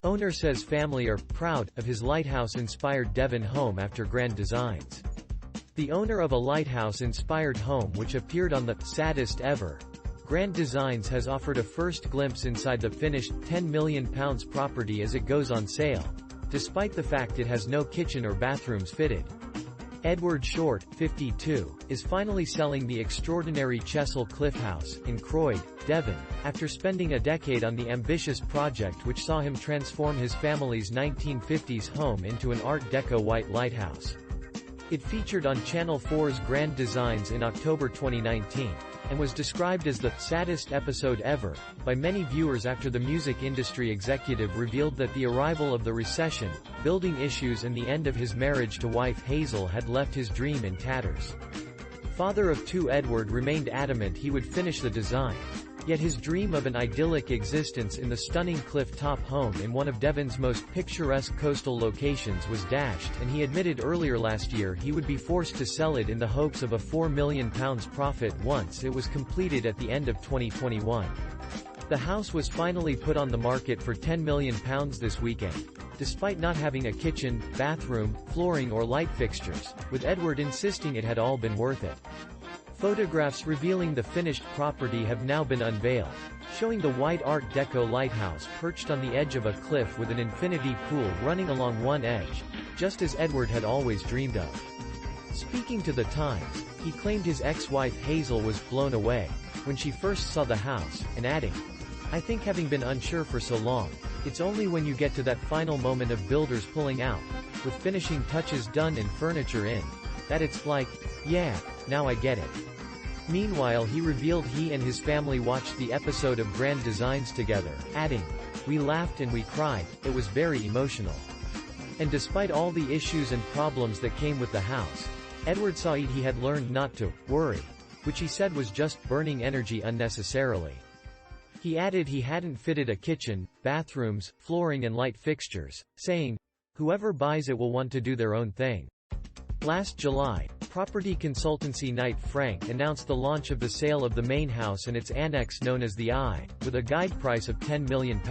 Owner says family are proud of his lighthouse-inspired Devon home after grand designs. The owner of a lighthouse-inspired home which appeared on the Saddest Ever Grand Designs has offered a first glimpse inside the finished £10 million property as it goes on sale, despite the fact it has no kitchen or bathrooms fitted. Edward Short, 52, is finally selling the extraordinary Chesil Cliff House, in Croyde, Devon, after spending a decade on the ambitious project which saw him transform his family's 1950s home into an Art Deco white lighthouse. It featured on Channel 4's Grand Designs in October 2019, and was described as the saddest episode ever by many viewers after the music industry executive revealed that the arrival of the recession, building issues and the end of his marriage to wife Hazel had left his dream in tatters. Father of two, Edward remained adamant he would finish the design, yet his dream of an idyllic existence in the stunning cliff-top home in one of Devon's most picturesque coastal locations was dashed, and he admitted earlier last year he would be forced to sell it in the hopes of a £4 million profit once it was completed at the end of 2021. The house was finally put on the market for £10 million this weekend, despite not having a kitchen, bathroom, flooring or light fixtures, with Edward insisting it had all been worth it. Photographs revealing the finished property have now been unveiled, showing the white Art Deco lighthouse perched on the edge of a cliff with an infinity pool running along one edge, just as Edward had always dreamed of. Speaking to The Times, he claimed his ex-wife Hazel was blown away when she first saw the house, and adding, "I think having been unsure for so long, it's only when you get to that final moment of builders pulling out, with finishing touches done and furniture in, that it's like, yeah, now I get it." Meanwhile, he revealed he and his family watched the episode of Grand Designs together, adding, "We laughed and we cried, it was very emotional." And despite all the issues and problems that came with the house, Edward said he had learned not to worry, which he said was just burning energy unnecessarily. He added he hadn't fitted a kitchen, bathrooms, flooring and light fixtures, saying, "Whoever buys it will want to do their own thing." Last July, property consultancy Knight Frank announced the launch of the sale of the main house and its annex known as the Eye, with a guide price of £10 million.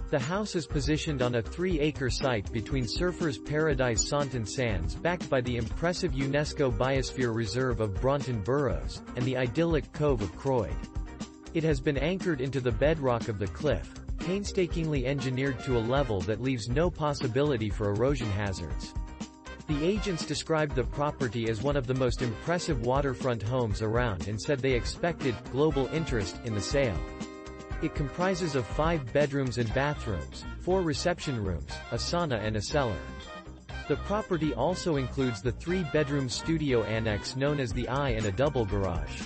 The house is positioned on a 3-acre site between Surfers' Paradise Saunton Sands backed by the impressive UNESCO Biosphere Reserve of Braunton Burrows, and the idyllic cove of Croyde. It has been anchored into the bedrock of the cliff, painstakingly engineered to a level that leaves no possibility for erosion hazards. The agents described the property as one of the most impressive waterfront homes around and said they expected global interest in the sale. It comprises of 5 bedrooms and bathrooms, 4 reception rooms, a sauna and a cellar. The property also includes the 3-bedroom studio annex known as the Eye and a double garage.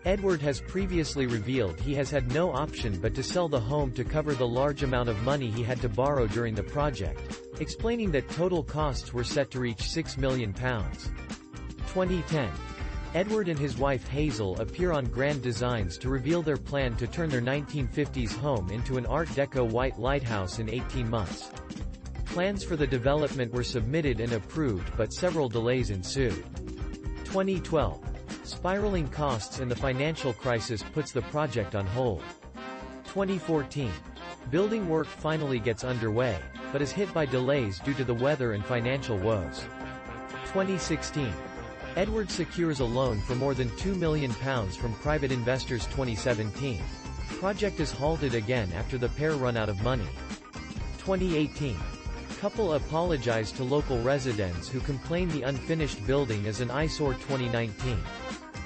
Edward has previously revealed he has had no option but to sell the home to cover the large amount of money he had to borrow during the project, explaining that total costs were set to reach £6 million. 2010. Edward and his wife Hazel appear on Grand Designs to reveal their plan to turn their 1950s home into an Art Deco white lighthouse in 18 months. Plans for the development were submitted and approved, but several delays ensued. 2012. Spiraling costs and the financial crisis puts the project on hold. 2014. Building work finally gets underway, but is hit by delays due to the weather and financial woes. 2016. Edward secures a loan for more than £2 million from private investors. 2017. Project is halted again after the pair run out of money. 2018. Couple apologized to local residents who complained the unfinished building is an eyesore. 2019.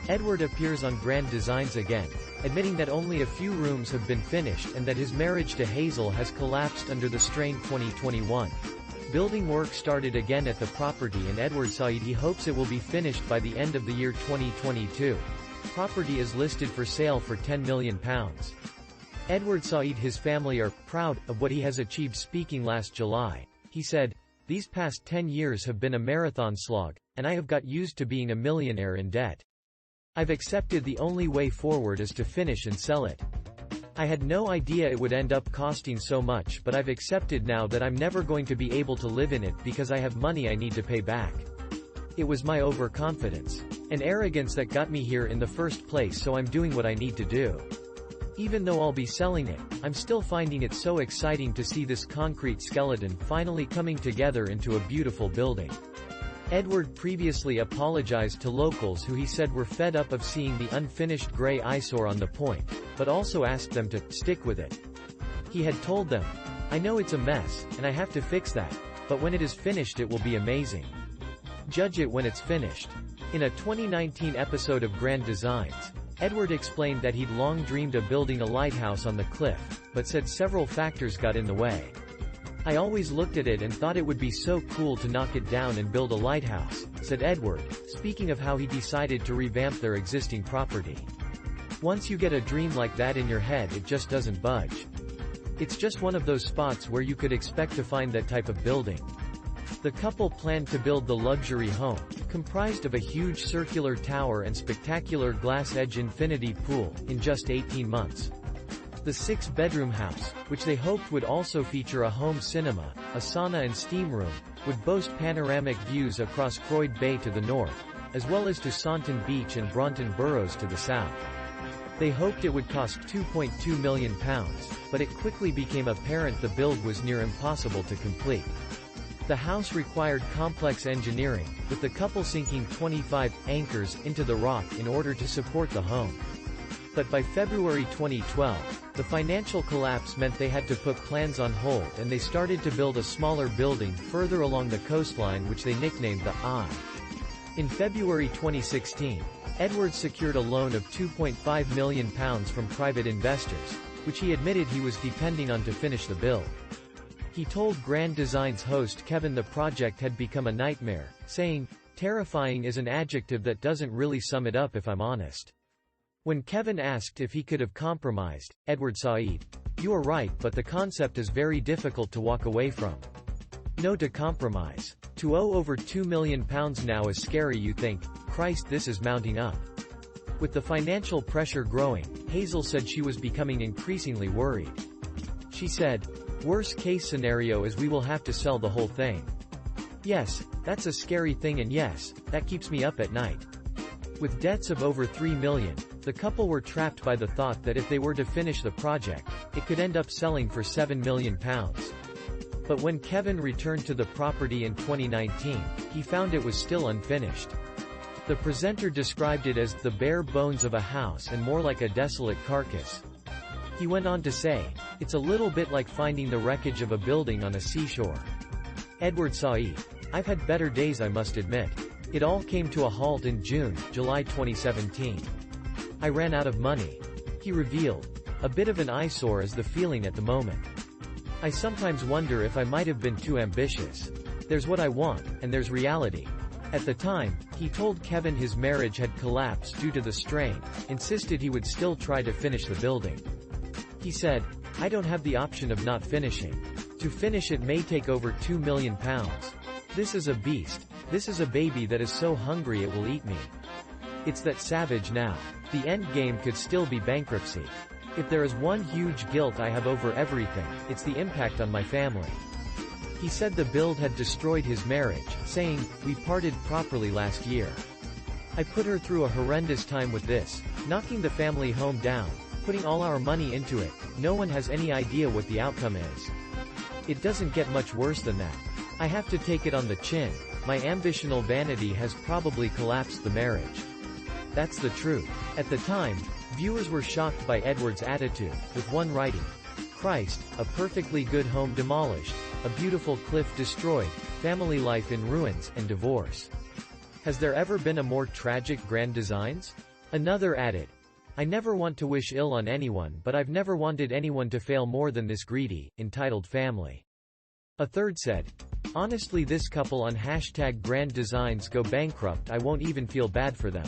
Edward appears on Grand Designs again, admitting that only a few rooms have been finished and that his marriage to Hazel has collapsed under the strain. 2021. Building work started again at the property and Edward said he hopes it will be finished by the end of the year 2022. Property is listed for sale for £10 million. Edward said his family are proud of what he has achieved. Speaking last July, he said, "These past 10 years have been a marathon slog, and I have got used to being a millionaire in debt. I've accepted the only way forward is to finish and sell it." I had no idea it would end up costing so much, but I've accepted now that I'm never going to be able to live in it because I have money I need to pay back. It was my overconfidence and arrogance that got me here in the first place, so I'm doing what I need to do. Even though I'll be selling it, I'm still finding it so exciting to see this concrete skeleton finally coming together into a beautiful building. Edward previously apologized to locals who he said were fed up of seeing the unfinished gray eyesore on the point, but also asked them to stick with it. He had told them, "I know it's a mess, and I have to fix that, but when it is finished it will be amazing. Judge it when it's finished." In a 2019 episode of Grand Designs, Edward explained that he'd long dreamed of building a lighthouse on the cliff, but said several factors got in the way. "I always looked at it and thought it would be so cool to knock it down and build a lighthouse," said Edward, speaking of how he decided to revamp their existing property. "Once you get a dream like that in your head, it just doesn't budge. It's just one of those spots where you could expect to find that type of building." The couple planned to build the luxury home, comprised of a huge circular tower and spectacular glass-edge infinity pool, in just 18 months. The 6-bedroom house, which they hoped would also feature a home cinema, a sauna and steam room, would boast panoramic views across Croyde Bay to the north, as well as to Saunton Beach and Braunton Burrows to the south. They hoped it would cost £2.2 million, but it quickly became apparent the build was near impossible to complete. The house required complex engineering, with the couple sinking 25 anchors into the rock in order to support the home. But by February 2012, the financial collapse meant they had to put plans on hold, and they started to build a smaller building further along the coastline which they nicknamed the Eye. In February 2016, Edwards secured a loan of £2.5 million from private investors, which he admitted he was depending on to finish the build. He told Grand Design's host Kevin the project had become a nightmare, saying, "Terrifying is an adjective that doesn't really sum it up if I'm honest." When Kevin asked if he could have compromised, Edward said, "You are right, but the concept is very difficult to walk away from. No to compromise. To owe over £2 million now is scary. You think, Christ, this is mounting up." With the financial pressure growing, Hazel said she was becoming increasingly worried. She said, "Worst case scenario is we will have to sell the whole thing. Yes, that's a scary thing, and yes, that keeps me up at night." With debts of over $3 million, the couple were trapped by the thought that if they were to finish the project, it could end up selling for £7 million. But when Kevin returned to the property in 2019, he found it was still unfinished. The presenter described it as the bare bones of a house and more like a desolate carcass. He went on to say, "It's a little bit like finding the wreckage of a building on a seashore." Edward said, "I've had better days, I must admit. It all came to a halt in July 2017. I ran out of money." He revealed, "A bit of an eyesore is the feeling at the moment. I sometimes wonder if I might have been too ambitious. There's what I want, and there's reality." At the time, he told Kevin his marriage had collapsed due to the strain, insisted he would still try to finish the building. He said, "I don't have the option of not finishing. To finish it may take over £2 million. This is a beast. This is a baby that is so hungry it will eat me. It's that savage now. The end game could still be bankruptcy. If there is one huge guilt I have over everything, it's the impact on my family." He said the build had destroyed his marriage, saying, "We parted properly last year. I put her through a horrendous time with this, knocking the family home down, putting all our money into it. No one has any idea what the outcome is. It doesn't get much worse than that. I have to take it on the chin. My ambitional vanity has probably collapsed the marriage." That's the truth. At the time, viewers were shocked by Edward's attitude, with one writing, "Christ, a perfectly good home demolished, a beautiful cliff destroyed, family life in ruins, and divorce. Has there ever been a more tragic Grand Designs?" Another added, "I never want to wish ill on anyone, but I've never wanted anyone to fail more than this greedy, entitled family." A third said, "Honestly, this couple on #Grand Designs go bankrupt, I won't even feel bad for them.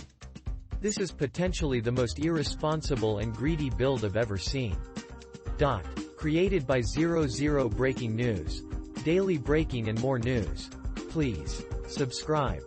This is potentially the most irresponsible and greedy build I've ever seen." Created by 00 Breaking News. Daily breaking and more news. Please subscribe.